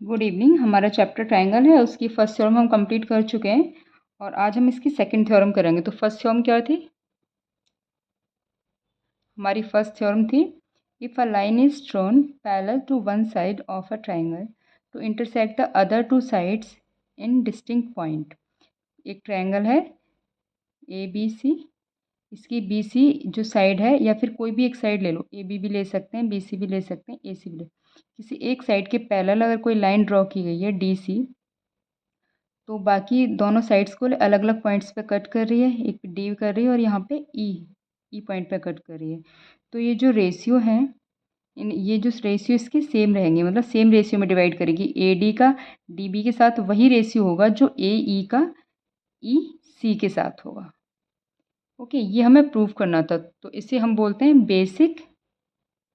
Good evening. हमारा chapter triangle है, उसकी फर्स्ट थ्योरम हम कंप्लीट कर चुके हैं और आज हम इसकी सेकंड थ्योरम करेंगे। तो फर्स्ट थ्योरम क्या थी? हमारी फर्स्ट थ्योरम थी, if a line is drawn parallel to one side of a triangle to intersect the other two sides in distinct point. एक ट्रायंगल है ए बी सी, इसकी बी सी जो साइड है, या फिर कोई भी एक साइड ले लो, ए बी भी ले सकते हैं, बी सी भी ले सकते हैं, ए सी भी ले, किसी एक साइड के पैरेलल अगर कोई लाइन ड्रॉ की गई है डी सी, तो बाकी दोनों साइड्स को अलग अलग पॉइंट्स पे कट कर रही है, एक पे डी कर रही है और यहाँ पे ई पॉइंट पे कट कर रही है। तो ये जो रेशियो है, ये जो रेशियो इसके सेम रहेंगे, मतलब सेम रेशियो में डिवाइड करेगी। ए डी का डी बी के साथ वही रेशियो होगा जो ए ई का ई सी के साथ होगा। ओके, ये हमें प्रूव करना था, तो इसे हम बोलते हैं basic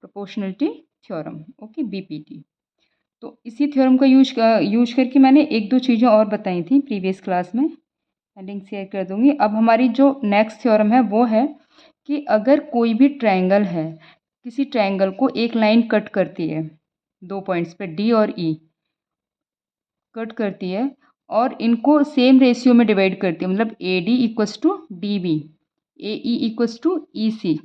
proportionality theorem. Okay, BPT. तो इसी थ्योरम का यूज करके मैंने एक दो चीज़ें और बताई थी प्रीवियस क्लास में, मैं लिंक शेयर कर दूंगी। अब हमारी जो नेक्स्ट थ्योरम है वो है कि अगर कोई भी ट्रायंगल है, किसी ट्रायंगल को एक लाइन कट करती है, दो पॉइंट्स पे डी और ई कट करती है और इनको सेम रेशियो में डिवाइड करती है, मतलब A D equals to D B, A E equals to E C,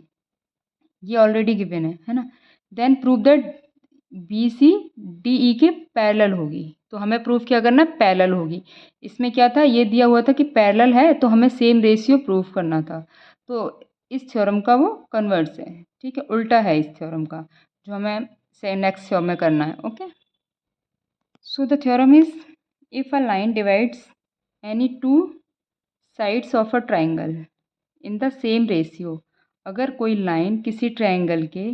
ये ऑलरेडी गिवन है ना। Then prove that B C D E के पैरेलल होगी। तो हमें प्रूफ क्या करना है? पैरेलल होगी। इसमें क्या था, ये दिया हुआ था कि पैरेलल है तो हमें सेम रेशियो प्रूफ करना था। तो इस थ्योरम का वो कन्वर्स है, ठीक है, उल्टा है इस थ्योरम का, जो हमें से नेक्स्ट थ्योरम में करना है। Okay, so the theorem is, if a line divides any two sides of a triangle in the same ratio, अगर कोई लाइन किसी ट्राइंगल के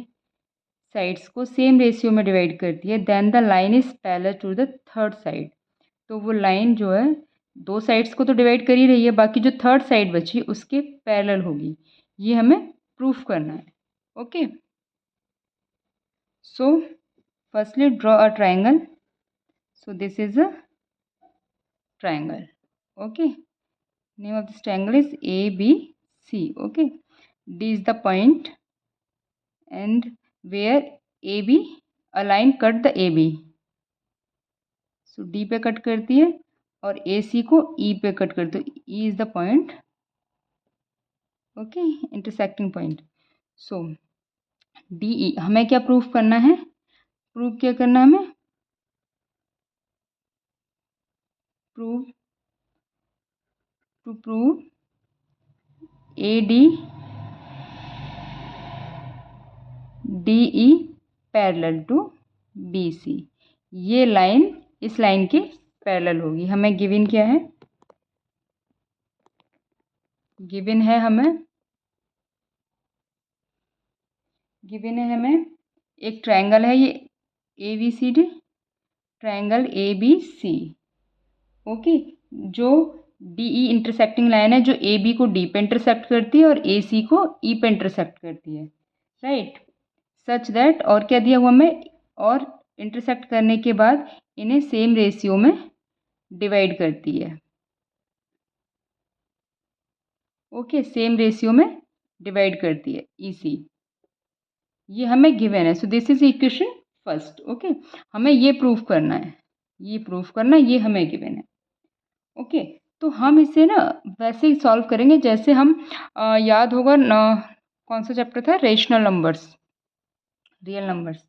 साइड्स को सेम रेशियो में डिवाइड करती है, then the line is parallel to the third side. तो वो लाइन जो है दो साइड्स को तो डिवाइड कर ही रही है, बाकी जो थर्ड साइड बची उसके पैरेलल होगी। ये हमें प्रूफ करना है। Okay, so firstly draw a triangle. So this is a triangle. Okay, name of this triangle is ABC. Okay, D is the point and where AB, a line cut the AB. So D पे cut करती है और AC को E पे cut करती है, तो E is the point. Okay, intersecting point. So DE हमें क्या प्रूफ करना है? प्रूफ क्या करना है हमें? Proof to prove AD DE parallel to BC। ये लाइन इस लाइन के पैरेलल होगी। हमें गिवन क्या है? गिवन है हमें एक ट्रायंगल है, ये A B C D, triangle A B C. Okay, जो डी ई इंटरसेक्टिंग लाइन है, जो ए बी को डी पे इंटरसेक्ट करती है और ए सी को ई पे इंटरसेक्ट करती है, राइट, सच दैट, और क्या दिया हुआ हमें, और इंटरसेक्ट करने के बाद इन्हें सेम रेशियो में डिवाइड करती है। ओके, सेम रेशियो में डिवाइड करती है ई सी, ये हमें गिवन है। सो this is equation first. Okay, हमें ये प्रूफ करना है, ये हमें गिवन है। ओके, तो हम इसे ना वैसे ही सॉल्व करेंगे जैसे हम याद होगा ना, कौन सा चैप्टर था? रेशनल नंबर्स, रियल नंबर्स,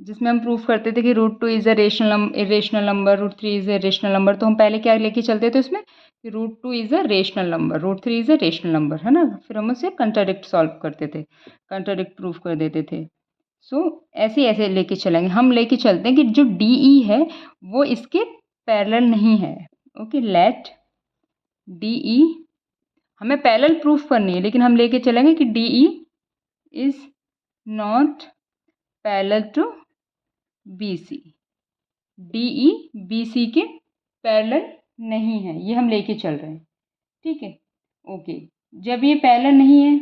जिसमें हम प्रूफ करते थे कि root two is a rational number, root three is a rational number. तो हम पहले क्या लेके चलते थे उसमें कि root two is a rational number, root three is a rational number, है ना। फिर हम उसे कंट्राडिक्ट सॉल्व करते थे, कंट्राडिक्ट प्रूफ कर देते थे। सो ऐसे ऐसे लेके चलेंगे, हम लेके चलते हैं कि जो डी ई है वो इसके पैरेलल नहीं है। ओके, लेट डी ई, हमें पैरेलल प्रूफ करनी है, लेकिन हम लेके चलेंगे कि D E is not parallel to B C, D E B C के पैरेलल नहीं है, ये हम लेके चल रहे हैं, ठीक है। ओके, जब ये पैरेलल नहीं है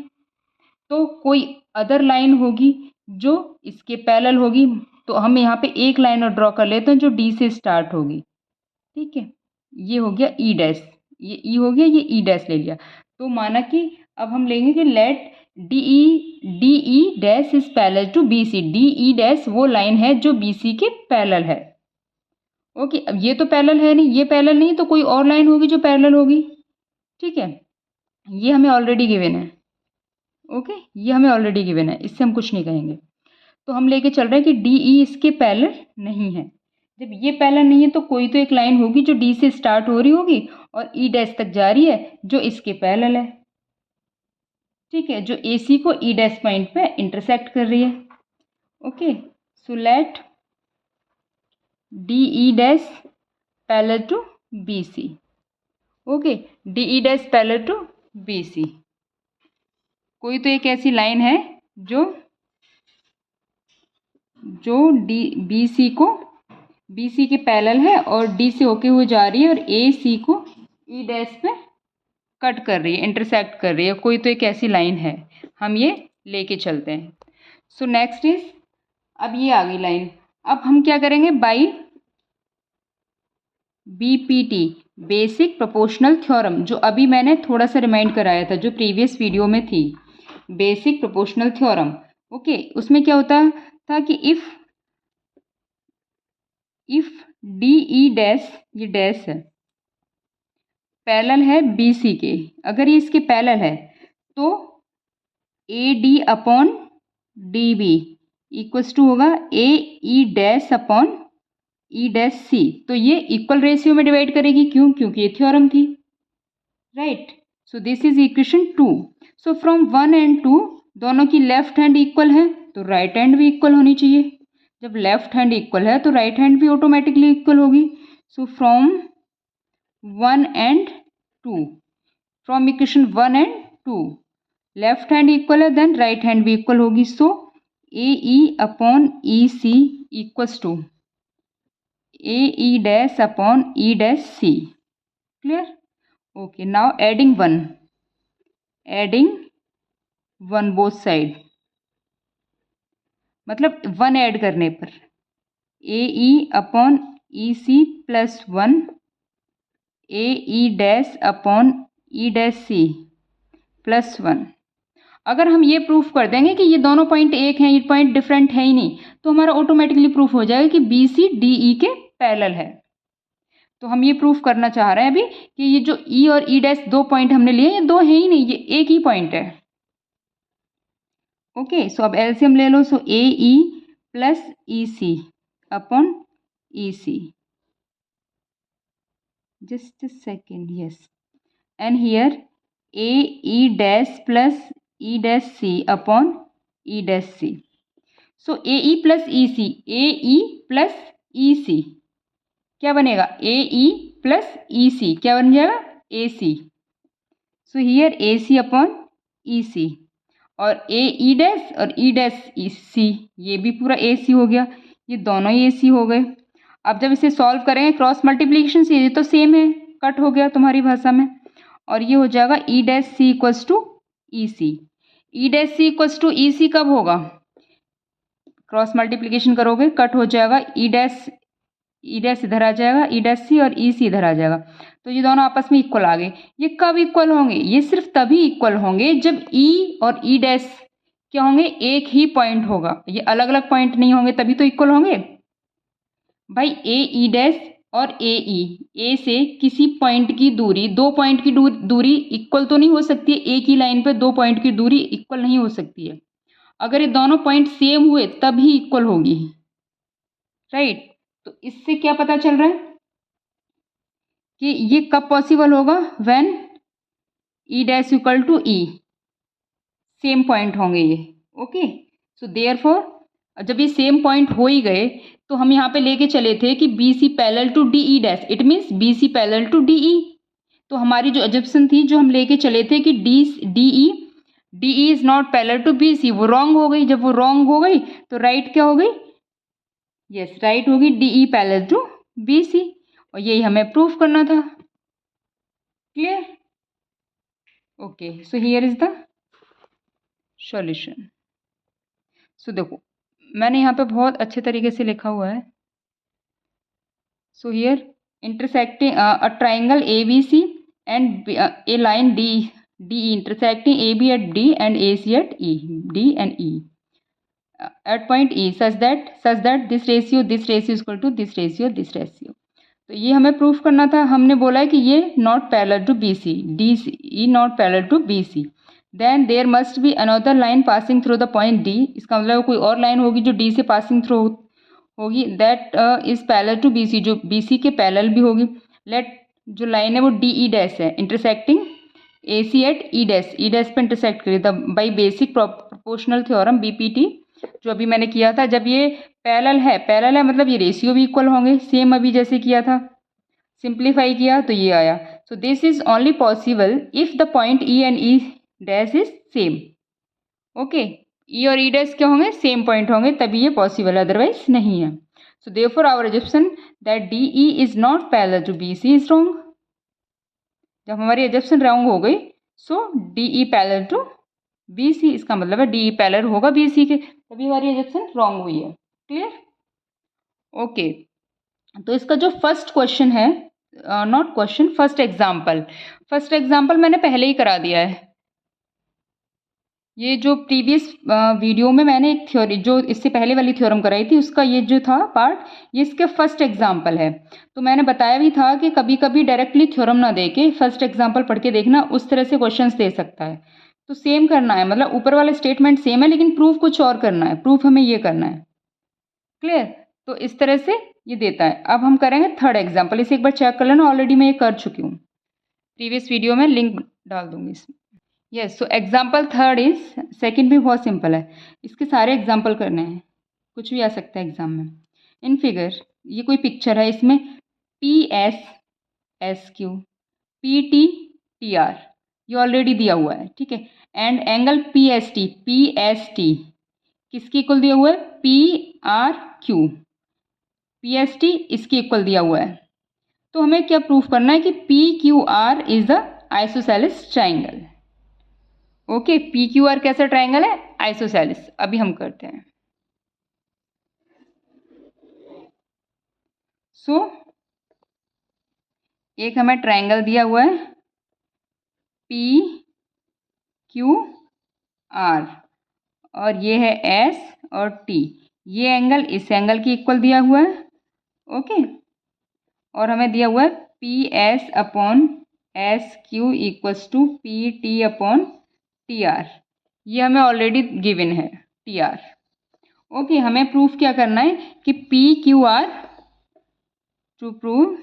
तो कोई अदर लाइन होगी जो इसके पैरेलल होगी, तो हम यहाँ पे एक लाइन और ड्रॉ कर लेते हैं जो डी से स्टार्ट होगी, ठीक है। ये हो गया ई डैश, ये ई हो गया, ये ई डैश ले लिया। तो माना कि अब हम लेंगे कि let D E dash is parallel to B C, D E dash वो लाइन है जो बी सी के पैरेलल है। ओके, अब ये तो पैरेलल है नहीं, ये पैरेलल नहीं, तो कोई और लाइन होगी जो पैरेलल होगी, ठीक है। ये हमें ऑलरेडी गिवन है, ओके, ये हमें ऑलरेडी गिवन है, इससे हम कुछ नहीं कहेंगे। तो हम लेके चल रहे हैं कि डी ई इसके पैरेलल नहीं है। जब ये पैरेलल नहीं है तो कोई तो एक लाइन होगी जो डी से स्टार्ट हो रही होगी और ई डैश तक जा रही है, जो इसके पैरेलल है, ठीक है, जो ए सी को ई डैश पॉइंट पे इंटरसेक्ट कर रही है। Okay, so let D E dash parallel to B C. Okay, D E dash parallel to B C. कोई तो एक ऐसी लाइन है जो डी बी सी को बी सी के पैरेलल है और डी से होके हुए जा रही है और ए सी को ई डैश पे कट कर रही है, इंटरसेक्ट कर रही है। कोई तो एक ऐसी लाइन है, हम ये लेके चलते हैं। सो नेक्स्ट इज, अब ये आ गई लाइन। अब हम क्या करेंगे, by BPT, basic proportional theorem, जो अभी मैंने थोड़ा सा रिमाइंड कराया था, जो प्रीवियस वीडियो में थी, बेसिक प्रोपोर्शनल थ्योरम। ओके, उसमें क्या होता था कि इफ डी ई डैश, ये डैश है, पैरेलल है बी सी के, अगर ये इसके पैरेलल है तो A D upon D B equals to होगा A E dash upon E dash C. तो ये इक्वल रेशियो में डिवाइड करेगी, क्यों, क्योंकि ये थ्योरम थी, right. So this is equation 2। So from 1 and 2 दोनों की लेफ्ट हैंड इक्वल है तो राइट हैंड भी इक्वल होनी चाहिए। जब लेफ्ट हैंड इक्वल है तो राइट हैंड भी ऑटोमेटिकली इक्वल होगी। So from 1 and 2, from equation 1 and 2 left hand equal है, देन राइट हैंड भी इक्वल होगी। So A E upon E C equals to A E dash upon E dash C. Clear? Okay, now adding one both side, मतलब 1 add करने पर A E upon E C plus 1 A E dash upon E dash C plus 1। अगर हम ये proof कर देंगे कि ये दोनों पॉइंट एक हैं, ये पॉइंट डिफरेंट है ही नहीं, तो हमारा ऑटोमेटिकली प्रूफ हो जाएगा कि बी सी डी ई के पैरेलल है। तो हम ये प्रूफ करना चाह रहे हैं अभी कि ये जो ई और ई डैश दो पॉइंट हमने लिए, ये दो है ही नहीं, ये एक ही पॉइंट है। ओके, सो अब एलसीएम ले लो। So A E plus E C upon E C, just a second, yes, and here a e dash plus e dash c upon e dash c. So a e plus e c, a e plus e c क्या बनेगा, a e plus e c क्या बन जाएगा, a c. So here a c upon e c और a e dash और e dash e c, ये भी पूरा a c हो गया, ये दोनों ही a c हो गए। अब जब इसे सॉल्व करेंगे क्रॉस मल्टीप्लिकेशन से, ये तो सेम है, कट हो गया तुम्हारी भाषा में, और ये हो जाएगा E dash C equals to E C. E dash C equals to E C कब होगा, क्रॉस मल्टीप्लिकेशन करोगे, कट हो जाएगा, ई डैश इधर आ जाएगा, ई डैश सी और ई सी इधर आ जाएगा, तो ये दोनों आपस में इक्वल आ गए। ये कब इक्वल होंगे, ये सिर्फ तभी इक्वल होंगे जब ई और ई डैश क्या होंगे, एक ही पॉइंट होगा, ये अलग अलग पॉइंट नहीं होंगे, तभी तो इक्वल होंगे भाई। ए ई डैश और ए ई, ए से किसी पॉइंट की दूरी, दो पॉइंट की दूरी इक्वल तो नहीं हो सकती है, एक ही लाइन पे दो पॉइंट की दूरी इक्वल नहीं हो सकती है। अगर ये दोनों पॉइंट सेम हुए तभी इक्वल होगी, राइट। तो इससे क्या पता चल रहा है कि ये कब पॉसिबल होगा, when E dash equal to E, same point होंगे ये। ओके, सो देयरफॉर जब ये सेम पॉइंट हो ही गए तो हम यहाँ पे लेके चले थे कि B C parallel to D E dash, it means B C parallel to D E. तो हमारी जो अजम्पशन थी, जो हम लेके चले थे कि D E is not parallel to B C, वो रॉन्ग हो गई। जब वो रॉन्ग हो गई तो राइट क्या हो गई, यस, राइट होगी D E parallel to B C, और यही हमें प्रूफ करना था। Clear? Okay, so here is the solution. So देखो मैंने यहाँ पे बहुत अच्छे तरीके से लिखा हुआ है। So here intersecting a triangle A B C and a line D E intersecting A B at D and A C at E, D and E at point E such that this ratio is equal to this ratio, this ratio. तो ये हमें proof करना था। हमने बोला है कि ये not parallel to B C, D E not parallel to B C, then there must be another line passing through the point D. इसका मतलब कोई और लाइन होगी जो डी से पासिंग थ्रू होगी, that is parallel to B C, जो B C के पैरेलल भी होगी। लेट जो लाइन है वो डी ई डैश है, intersecting A C at E dash, E dash पे इंटरसेक्ट करी the by basic proportional theorem BPT, जो अभी मैंने किया था। जब ये पैरेलल है मतलब ये रेशियो भी इक्वल होंगे, सेम अभी जैसे किया था, सिंप्लीफाई किया तो ये आया। So this is only possible if the point E and E dash is same. Okay, E और ई डैश क्या होंगे, सेम पॉइंट होंगे, तभी ये पॉसिबल है, अदरवाइज नहीं है। So therefore our assumption that D E is not parallel to B C is wrong. जब हमारी एजम्पशन रॉन्ग हो गई, so D E parallel to B C, इसका मतलब है डी ई पैरेलल होगा बी सी के, तभी हमारी एजम्पशन रॉन्ग हुई है। क्लियर? ओके, तो इसका जो फर्स्ट क्वेश्चन है, नॉट क्वेश्चन, फर्स्ट एग्जाम्पल मैंने पहले ही करा दिया है। ये जो प्रीवियस वीडियो में मैंने एक थ्योरी, जो इससे पहले वाली थ्योरम कराई थी, उसका ये जो था पार्ट, ये इसके फर्स्ट एग्जाम्पल है। तो मैंने बताया भी था कि कभी कभी डायरेक्टली थ्योरम ना दे के फर्स्ट एग्जाम्पल पढ़ के देखना, उस तरह से क्वेश्चंस दे सकता है। तो सेम करना है, मतलब ऊपर वाला स्टेटमेंट सेम है लेकिन प्रूफ कुछ और करना है, प्रूफ हमें ये करना है। क्लियर? तो इस तरह से ये देता है। अब हम करेंगे थर्ड एग्जाम्पल, इसे एक बार चेक कर लेना, ऑलरेडी मैं ये कर चुकी हूँ, प्रीवियस वीडियो में लिंक डाल दूंगी इसमें। Yes, so example third is, second भी बहुत सिंपल है, इसके सारे एग्जाम्पल करने हैं, कुछ भी आ सकता है एग्जाम में। इन फिगर ये कोई पिक्चर है, इसमें P S S Q P T T R ये ऑलरेडी दिया हुआ है, ठीक है। And angle P S T किसकी इक्वल दिया हुआ है, P R Q, P S T इसकी इक्वल दिया हुआ है। तो हमें क्या प्रूफ करना है कि P Q R is the isosceles triangle. Okay, P Q are कैसा ट्राइंगल है, आइसोसेलेस। अभी हम करते हैं। सो एक हमें ट्राइंगल दिया हुआ है पी क्यू आर, और ये है एस और टी, ये एंगल इस एंगल की इक्वल दिया हुआ है। ओके, और हमें दिया हुआ है P S upon S Q equals to P T upon T R, ये हमें ऑलरेडी गिवन है टी आर। ओके, हमें प्रूफ क्या करना है कि P Q R, to prove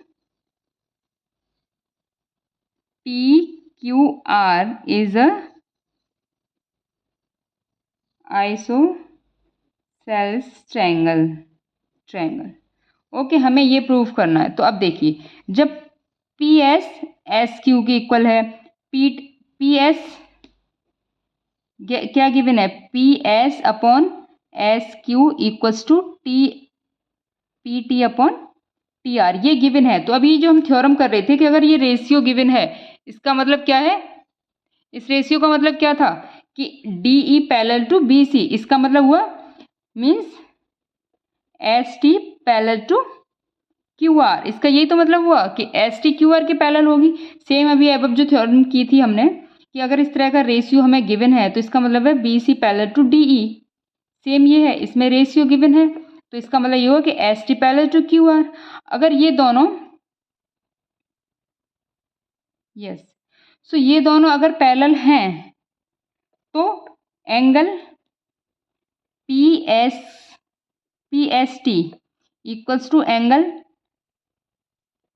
P Q R is a isosceles triangle. Okay, हमें ये प्रूफ करना है। तो अब देखिए, जब पी एस एस क्यू के इक्वल है, पी एस क्या गिवन है, P S upon S Q equals to T P T upon T R, ये गिवन है। तो अभी जो हम थ्योरम कर रहे थे कि अगर ये रेशियो गिवन है, इसका मतलब क्या है, इस रेशियो का मतलब क्या था कि D E parallel to B C, इसका मतलब हुआ means S T parallel to Q R, इसका यही तो मतलब हुआ कि एस टी क्यू आर के पैरेलल होगी। सेम अभी अब जो थ्योरम की थी हमने कि अगर इस तरह का रेशियो हमें गिवन है तो इसका मतलब है B C parallel to D E, same ये है, इसमें रेशियो गिवन है तो इसका मतलब ये हुआ कि S T parallel to Q R. अगर ये दोनों, यस, सो ये दोनों अगर पैरेलल हैं तो angle P S T equals to angle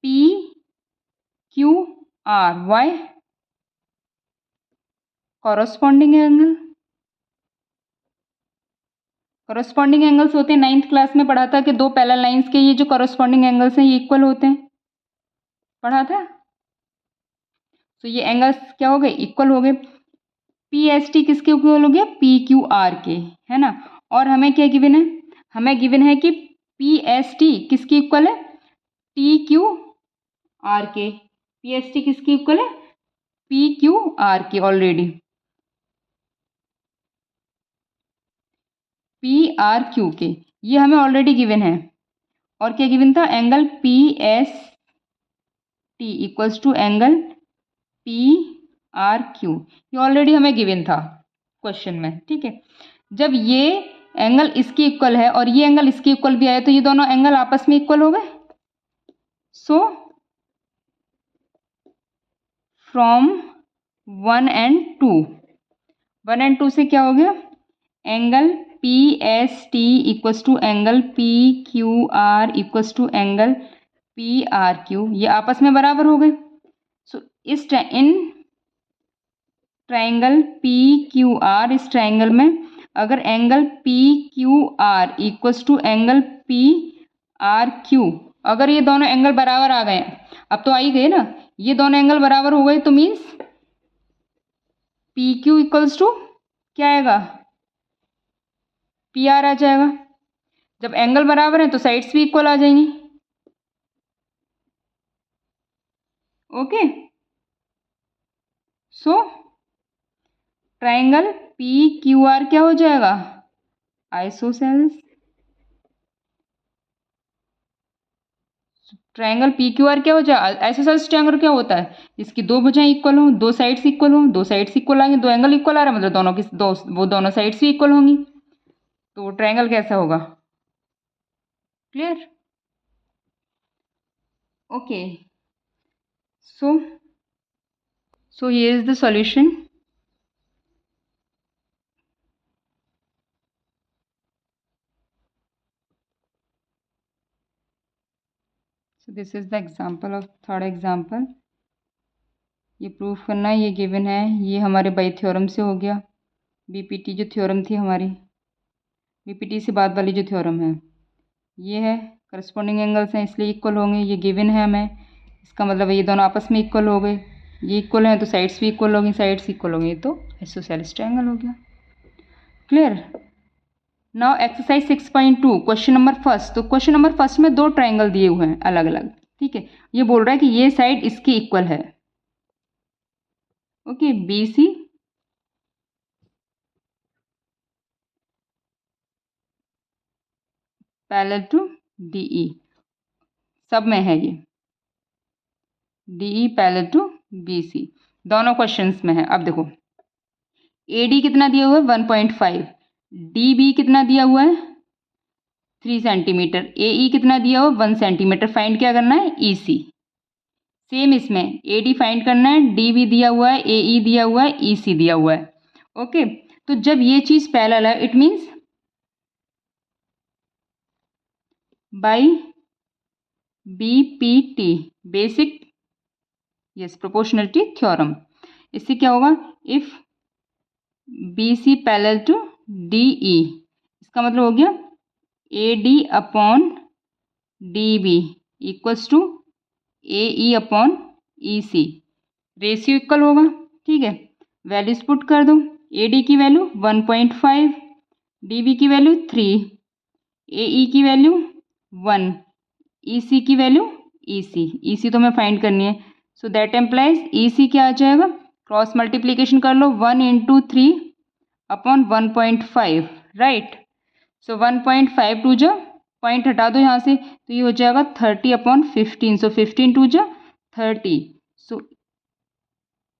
P Q R, why, corresponding angles होते हैं। 9th क्लास में पढ़ा था कि दो पैरेलल लाइंस के ये जो कॉरस्पॉन्डिंग एंगल्स हैं ये इक्वल होते हैं, पढ़ा था। तो ये एंगल्स क्या हो गए, इक्वल हो गए। पी एस टी किसके इक्वल हो गया, पी क्यू आर के, है ना। और हमें क्या गिवन है, हमें गिवन है कि पी एस टी किसकी इक्वल है, टी क्यू आर के, पी एस टी किसकी इक्वल है, पी क्यू आर के, ऑलरेडी पी आर क्यू के, ये हमें ऑलरेडी गिवन है। और क्या गिवन था, angle P S T equals to angle P R Q, ये ऑलरेडी हमें गिवन था क्वेश्चन में, ठीक है। जब ये एंगल इसकी इक्वल है और ये एंगल इसकी इक्वल भी आया तो ये दोनों एंगल आपस में इक्वल हो गए। सो फ्रॉम 1 and 2, 1 and 2 से क्या हो गया, angle P S T equals to angle P Q R equals to angle P R Q, ये आपस में बराबर हो गए। सो इस in triangle P Q R, इस ट्राइंगल में अगर angle P Q R equals to angle P R Q, अगर ये दोनों एंगल बराबर आ गए, अब तो आ ही गए ना, ये दोनों एंगल बराबर हो गए तो means P Q equals to क्या आएगा, पी आर आ जाएगा। जब एंगल बराबर है तो साइड्स भी इक्वल आ जाएंगी। Okay, so triangle P Q are क्या हो जाएगा, isosceles. Triangle P Q are क्या हो जाएगा, आइसोसेल्स ट्राइंगल क्या होता है, इसकी दो भुजाएं इक्वल हो, दो साइड्स इक्वल हो, दो साइड्स इक्वल आएंगे, दो एंगल इक्वल आ रहा है मतलब दोनों की वो दोनों साइड्स भी इक्वल होंगी, तो ट्राइंगल कैसा होगा, clear. Okay, so here is the solution. So this is the example of third example. ये प्रूफ करना है, ये गिवन है, ये हमारे बाई थ्योरम से हो गया, बीपीटी जो थ्योरम थी हमारी, बीपीटी से बाद वाली जो थ्योरम है ये है, करस्पॉन्डिंग एंगल्स हैं इसलिए इक्वल होंगे, ये गिवन है हमें, इसका मतलब ये दोनों आपस में इक्वल हो गए, ये इक्वल हैं तो साइड्स भी इक्वल होंगी, साइड्स इक्वल होंगी तो आइसोसेलेस ट्रायंगल हो गया, clear. Now exercise 6.2 question number first, तो क्वेश्चन नंबर फर्स्ट में दो ट्रायंगल दिए हुए हैं अलग अलग, ठीक है, ये बोल रहा है कि ये साइड इसकी इक्वल है, okay, B C parallel to D E, सब में है ये, D E parallel to B C, दोनों क्वेश्चंस में है। अब देखो ए डी कितना दिया हुआ है 1.5, डी बी कितना दिया हुआ है 3 सेंटीमीटर, ए ई कितना दिया हुआ 1 सेंटीमीटर, फाइंड क्या करना है ई सी। सेम इसमें ए डी फाइंड करना है, डी बी दिया हुआ है, ए ई दिया हुआ है, ई सी दिया हुआ है, ओके। तो जब ये चीज पैरेलल है it means by BPT, basic yes proportionality theorem, इससे क्या होगा, if B C parallel to D E, इसका मतलब हो गया A D upon D B equals to A E upon E C, ratio equal होगा, ठीक है, वैल्यूज पुट कर दो, ए डी की वैल्यू 1.5, डी बी की वैल्यू 3, ए ई की वैल्यू 1, ई सी की वैल्यू ई सी तो हमें फाइंड करनी है, सो दैट एम्प्लाइज ई सी क्या आ जाएगा, क्रॉस मल्टीप्लीकेशन कर लो 1 into 3 upon 1.5, right, so 1.5 to जा पॉइंट हटा दो यहाँ से तो ये हो जाएगा 30 अपॉन 15, सो 15 टू जा 30, so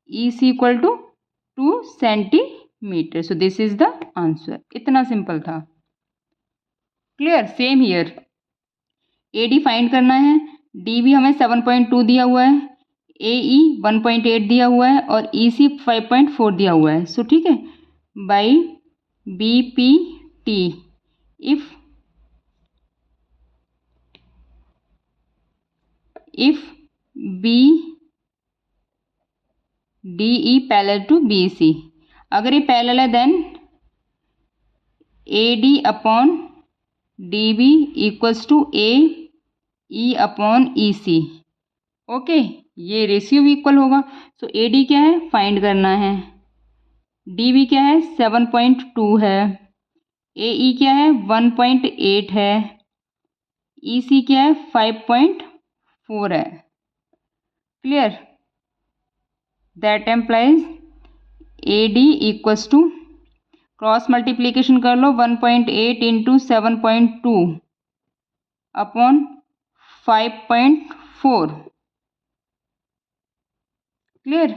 E C equal to 2 centimetre, so this is the answer, इतना सिंपल था, clear. Same here A D find करना है, डी बी हमें 7.2 दिया हुआ है, ए ई 1.8 दिया हुआ है और ई सी 5.4 दिया हुआ है, सो ठीक है, by B P T if B D E parallel to B C, अगर ये पैरेलल है then A D upon D B equals to A E upon E C, okay, ये रेशियो भी इक्वल होगा, सो ए डी क्या है find करना है, डी बी क्या है 7.2 है, ए ई क्या है 1.8 है, ई सी क्या है 5.4 है, clear, that implies A D equals to cross multiplication कर लो 1.8 into 7.2 upon 5.4, clear.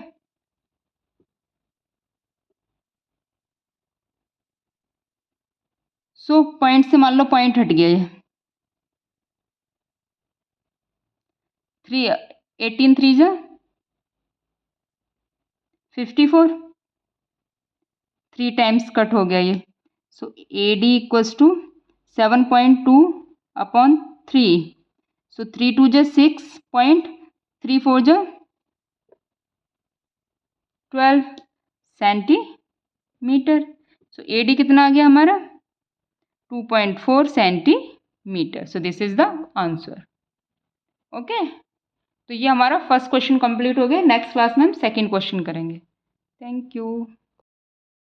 So point से मान लो पॉइंट हट गया ये, 3 18 3 जा 54, 3 टाइम्स कट हो गया ये। सो AD इक्वल्स टू 7.2 अपॉन 3। सो 3 2 जा 6.34 जा 12 सेंटीमीटर। सो AD कितना आ गया हमारा 2.4 centimetre. So this is the answer. Okay, तो ये हमारा फर्स्ट क्वेश्चन कंप्लीट हो गया। नेक्स्ट क्लास में हम सेकंड क्वेश्चन करेंगे। Thank you.